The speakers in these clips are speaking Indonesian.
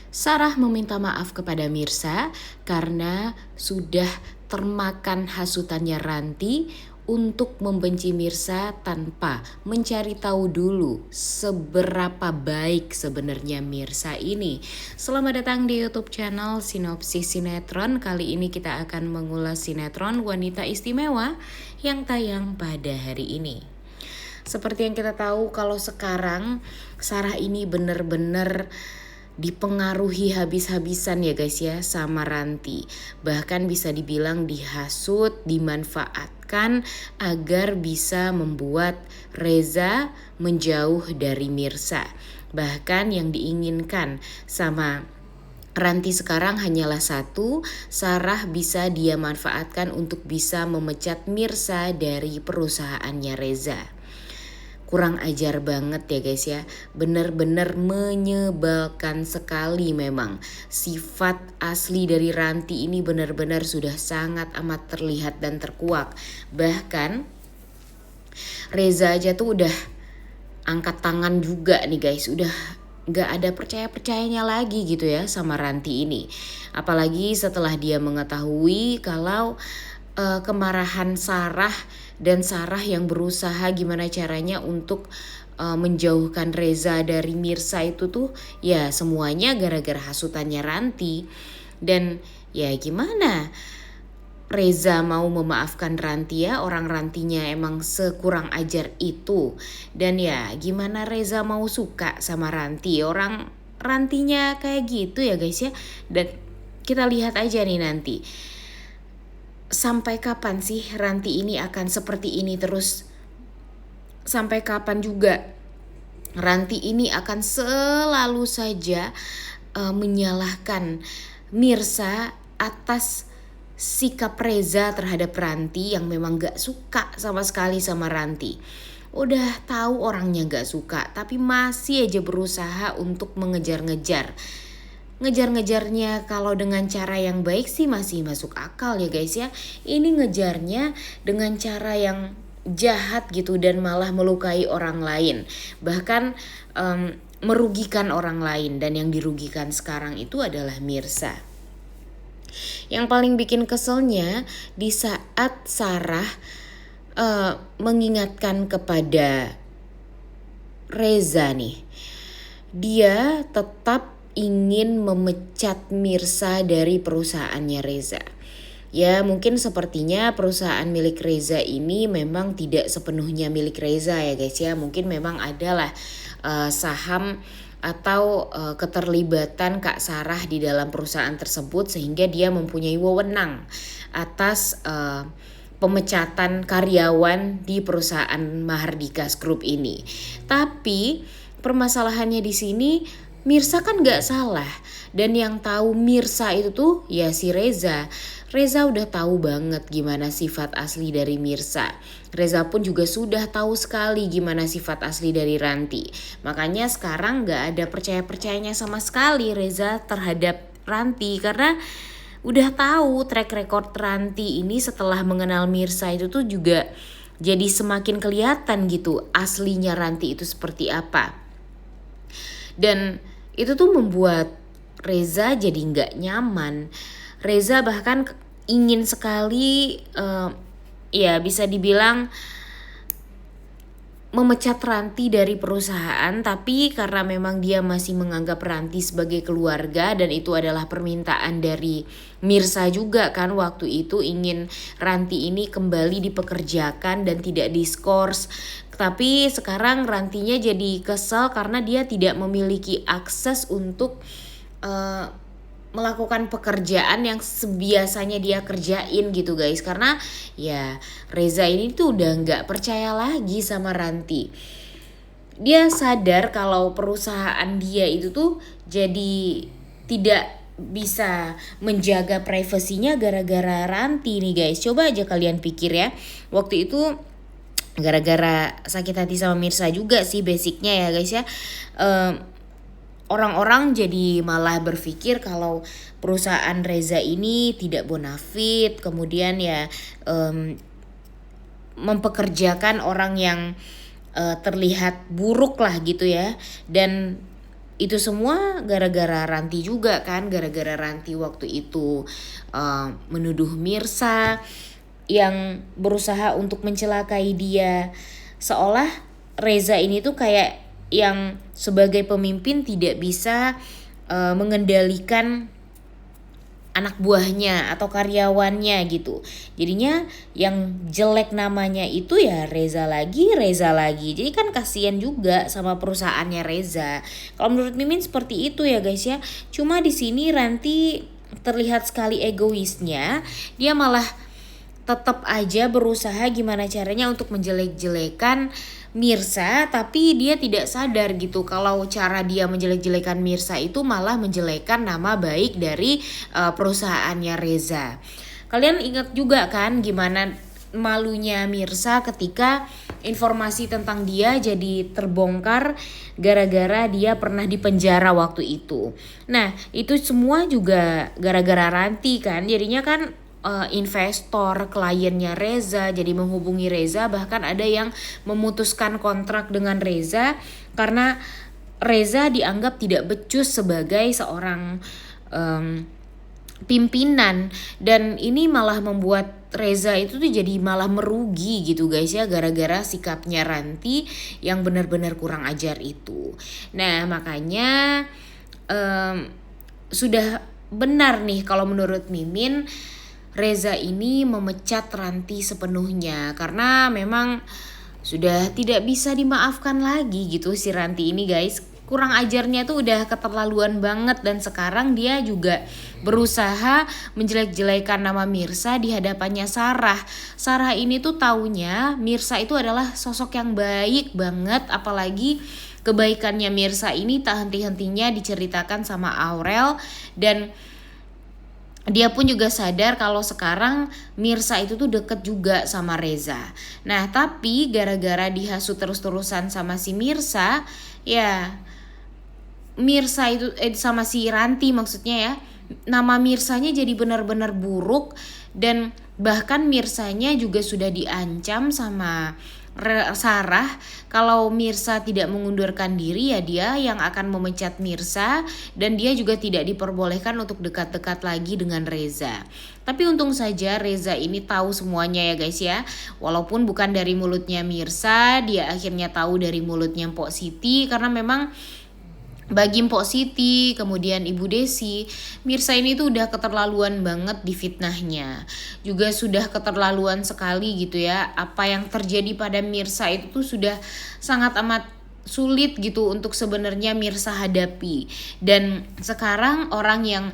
Sarah meminta maaf kepada Mirsa karena sudah termakan hasutannya Ranti untuk membenci Mirsa tanpa mencari tahu dulu seberapa baik sebenarnya Mirsa ini. Selamat datang di YouTube channel Sinopsis Sinetron. Kali ini kita akan mengulas sinetron Wanita Istimewa yang tayang pada hari ini. Seperti yang kita tahu, kalau sekarang Sarah ini benar-benar dipengaruhi habis-habisan ya guys ya sama Ranti. Bahkan bisa dibilang dihasut, dimanfaatkan agar bisa membuat Reza menjauh dari Mirsa. Bahkan yang diinginkan sama Ranti sekarang hanyalah satu, Sarah bisa dia manfaatkan untuk bisa memecat Mirsa dari perusahaannya Reza. Kurang ajar banget ya guys ya, bener-bener menyebalkan sekali memang. Sifat asli dari Ranti ini benar-benar sudah sangat amat terlihat dan terkuak. Bahkan Reza aja tuh udah angkat tangan juga nih guys, udah gak ada percaya-percayanya lagi gitu ya sama Ranti ini. Apalagi setelah dia mengetahui kalau kemarahan Sarah dan Sarah yang berusaha gimana caranya untuk menjauhkan Reza dari Mirsa itu tuh ya semuanya gara-gara hasutannya Ranti. Dan ya gimana Reza mau memaafkan Ranti ya, orang Rantinya emang sekurang ajar itu. Dan ya gimana Reza mau suka sama Ranti, orang Rantinya kayak gitu ya guys ya. Dan kita lihat aja nih nanti sampai kapan sih Ranti ini akan seperti ini terus? Sampai kapan juga Ranti ini akan selalu saja menyalahkan Mirsa atas sikap Reza terhadap Ranti yang memang gak suka sama sekali sama Ranti. Udah tahu orangnya gak suka tapi masih aja berusaha untuk mengejar-ngejar. Ngejar-ngejarnya kalau dengan cara yang baik sih masih masuk akal ya guys ya. Ini ngejarnya dengan cara yang jahat gitu dan malah melukai orang lain. Bahkan merugikan orang lain, dan yang dirugikan sekarang itu adalah Mirsa. Yang paling bikin keselnya di saat Sarah mengingatkan kepada Reza nih. Dia tetap ingin memecat Mirsa dari perusahaannya Reza. Ya mungkin sepertinya perusahaan milik Reza ini memang tidak sepenuhnya milik Reza ya guys ya. Mungkin memang adalah saham atau keterlibatan Kak Sarah di dalam perusahaan tersebut sehingga dia mempunyai wewenang atas pemecatan karyawan di perusahaan Mahardika Group ini. Tapi permasalahannya di sini Mirsa kan gak salah, dan yang tahu Mirsa itu tuh ya si Reza. Reza udah tahu banget gimana sifat asli dari Mirsa. Reza pun juga sudah tahu sekali gimana sifat asli dari Ranti. Makanya sekarang gak ada percaya-percayanya sama sekali Reza terhadap Ranti, karena udah tahu track record Ranti ini setelah mengenal Mirsa itu tuh juga jadi semakin kelihatan gitu aslinya Ranti itu seperti apa. Dan itu tuh membuat Reza jadi nggak nyaman. Reza bahkan ingin sekali ya bisa dibilang memecat Ranti dari perusahaan, tapi karena memang dia masih menganggap Ranti sebagai keluarga dan itu adalah permintaan dari Mirsa juga kan waktu itu, ingin Ranti ini kembali dipekerjakan dan tidak diskors. Tapi sekarang Rantinya jadi kesel karena dia tidak memiliki akses untuk melakukan pekerjaan yang sebiasanya dia kerjain gitu guys. Karena ya Reza ini tuh udah gak percaya lagi sama Ranti. Dia sadar kalau perusahaan dia itu tuh jadi tidak bisa menjaga privasinya gara-gara Ranti nih guys. Coba aja kalian pikir ya, waktu itu gara-gara sakit hati sama Mirsa juga sih basicnya ya guys ya. Orang-orang jadi malah berpikir kalau perusahaan Reza ini tidak bonafit, kemudian ya mempekerjakan orang yang terlihat buruk lah gitu ya. Dan itu semua gara-gara Ranti juga kan, gara-gara Ranti waktu itu menuduh Mirsa yang berusaha untuk mencelakai dia. Seolah Reza ini tuh kayak yang sebagai pemimpin tidak bisa mengendalikan anak buahnya atau karyawannya gitu. Jadinya yang jelek namanya itu ya Reza lagi. Jadi kan kasihan juga sama perusahaannya Reza. Kalau menurut Mimin seperti itu ya guys ya. Cuma di sini Ranti terlihat sekali egoisnya. Dia malah tetap aja berusaha gimana caranya untuk menjelek-jelekan Mirsa, tapi dia tidak sadar gitu kalau cara dia menjelek-jelekan Mirsa itu malah menjelekan nama baik dari perusahaannya Reza. Kalian ingat juga kan gimana malunya Mirsa ketika informasi tentang dia jadi terbongkar gara-gara dia pernah dipenjara waktu itu. Nah, itu semua juga gara-gara Ranti kan. Jadinya kan investor, kliennya Reza jadi menghubungi Reza, bahkan ada yang memutuskan kontrak dengan Reza karena Reza dianggap tidak becus sebagai seorang pimpinan, dan ini malah membuat Reza itu tuh jadi malah merugi gitu guys ya, gara-gara sikapnya Ranti yang benar-benar kurang ajar itu. Nah makanya sudah benar nih kalau menurut Mimin Reza ini memecat Ranti sepenuhnya karena memang sudah tidak bisa dimaafkan lagi gitu si Ranti ini guys. Kurang ajarnya tuh udah keterlaluan banget, dan sekarang dia juga berusaha menjelek-jelekan nama Mirsa di hadapannya Sarah. Sarah ini tuh taunya Mirsa itu adalah sosok yang baik banget, apalagi kebaikannya Mirsa ini tak henti-hentinya diceritakan sama Aurel, dan dia pun juga sadar kalau sekarang Mirsa itu tuh deket juga sama Reza. Nah tapi gara-gara dihasut terus-terusan sama si Mirsa, ya Mirsa itu sama si Ranti maksudnya ya, nama Mirsanya jadi benar-benar buruk, dan bahkan Mirsanya juga sudah diancam sama Sarah kalau Mirsa tidak mengundurkan diri ya dia yang akan memecat Mirsa, dan dia juga tidak diperbolehkan untuk dekat-dekat lagi dengan Reza. Tapi untung saja Reza ini tahu semuanya ya guys ya. Walaupun bukan dari mulutnya Mirsa, dia akhirnya tahu dari mulutnya Mpok Siti, karena memang bagi Mpok Siti, kemudian Ibu Desi, Mirsa ini tuh udah keterlaluan banget di fitnahnya. Juga sudah keterlaluan sekali gitu ya. Apa yang terjadi pada Mirsa itu tuh sudah sangat amat sulit gitu untuk sebenarnya Mirsa hadapi. Dan sekarang orang yang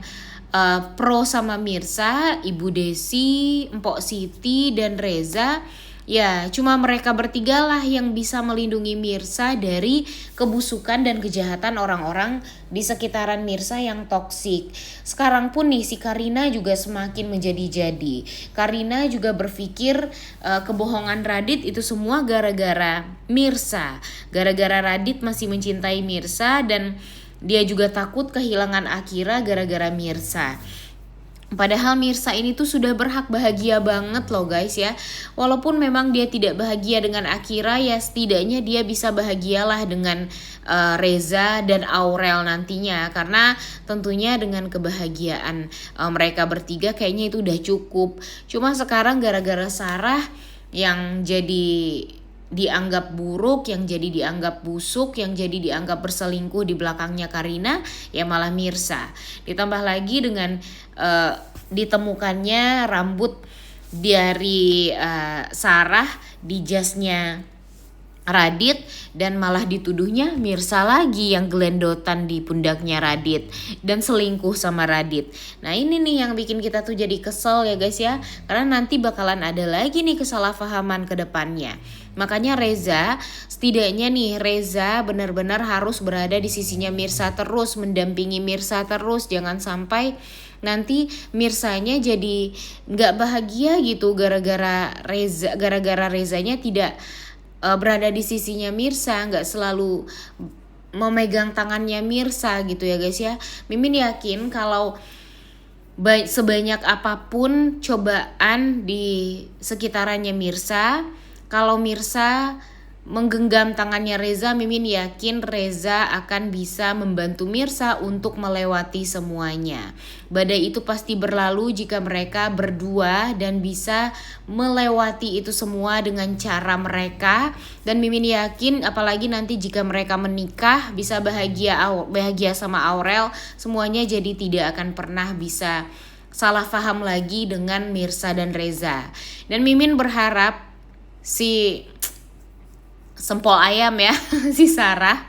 pro sama Mirsa, Ibu Desi, Mpok Siti, dan Reza, ya cuma mereka bertiga lah yang bisa melindungi Mirsa dari kebusukan dan kejahatan orang-orang di sekitaran Mirsa yang toksik. Sekarang pun nih si Karina juga semakin menjadi-jadi. Karina juga berpikir kebohongan Radit itu semua gara-gara Mirsa. Gara-gara Radit masih mencintai Mirsa, dan dia juga takut kehilangan Akira gara-gara Mirsa. Padahal Mirsa ini tuh sudah berhak bahagia banget loh guys ya. Walaupun memang dia tidak bahagia dengan Akira, ya setidaknya dia bisa bahagialah dengan Reza dan Aurel nantinya. Karena tentunya dengan kebahagiaan mereka bertiga kayaknya itu udah cukup. Cuma sekarang gara-gara Sarah yang jadi dianggap buruk, yang jadi dianggap busuk, yang jadi dianggap berselingkuh di belakangnya Karina, ya malah Mirsa. Ditambah lagi dengan ditemukannya rambut dari Sarah di jasnya Radit, dan malah dituduhnya Mirsa lagi yang gelendotan di pundaknya Radit dan selingkuh sama Radit. Nah ini nih yang bikin kita tuh jadi kesel ya guys ya, karena nanti bakalan ada lagi nih kesalahpahaman ke depannya. Makanya Reza, setidaknya nih Reza benar-benar harus berada di sisinya Mirsa terus, mendampingi Mirsa terus, jangan sampai nanti Mirsanya jadi nggak bahagia gitu gara-gara Rezanya tidak berada di sisinya Mirsa, nggak selalu memegang tangannya Mirsa gitu ya guys ya. Mimin yakin kalau sebanyak apapun cobaan di sekitarannya Mirsa, kalau Mirsa menggenggam tangannya Reza, Mimin yakin Reza akan bisa membantu Mirsa untuk melewati semuanya. Badai itu pasti berlalu jika mereka berdua dan bisa melewati itu semua dengan cara mereka. Dan Mimin yakin apalagi nanti jika mereka menikah bisa bahagia sama Aurel, semuanya jadi tidak akan pernah bisa salah paham lagi dengan Mirsa dan Reza. Dan Mimin berharap si sempol ayam ya si Sarah,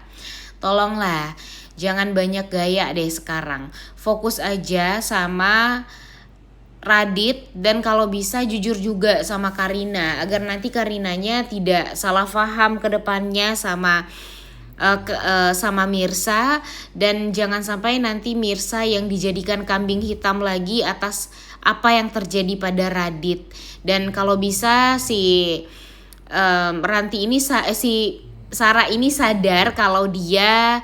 tolonglah jangan banyak gaya deh sekarang, fokus aja sama Radit dan kalau bisa jujur juga sama Karina agar nanti Karinanya tidak salah paham ke depannya sama sama Mirsa, dan jangan sampai nanti Mirsa yang dijadikan kambing hitam lagi atas apa yang terjadi pada Radit. Dan kalau bisa si Ranti ini si Sarah ini sadar kalau dia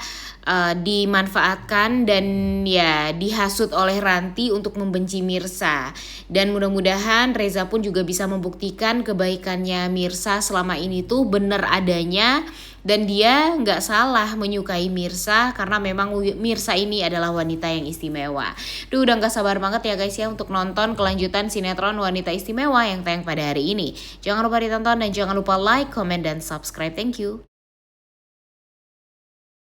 dimanfaatkan dan ya dihasut oleh Ranti untuk membenci Mirsa. Dan mudah-mudahan Reza pun juga bisa membuktikan kebaikannya Mirsa selama ini tuh benar adanya dan dia nggak salah menyukai Mirsa karena memang Mirsa ini adalah wanita yang istimewa. Duh, udah nggak sabar banget ya guys ya untuk nonton kelanjutan sinetron Wanita Istimewa yang tayang pada hari ini. Jangan lupa ditonton dan jangan lupa like, comment, dan subscribe. Thank you.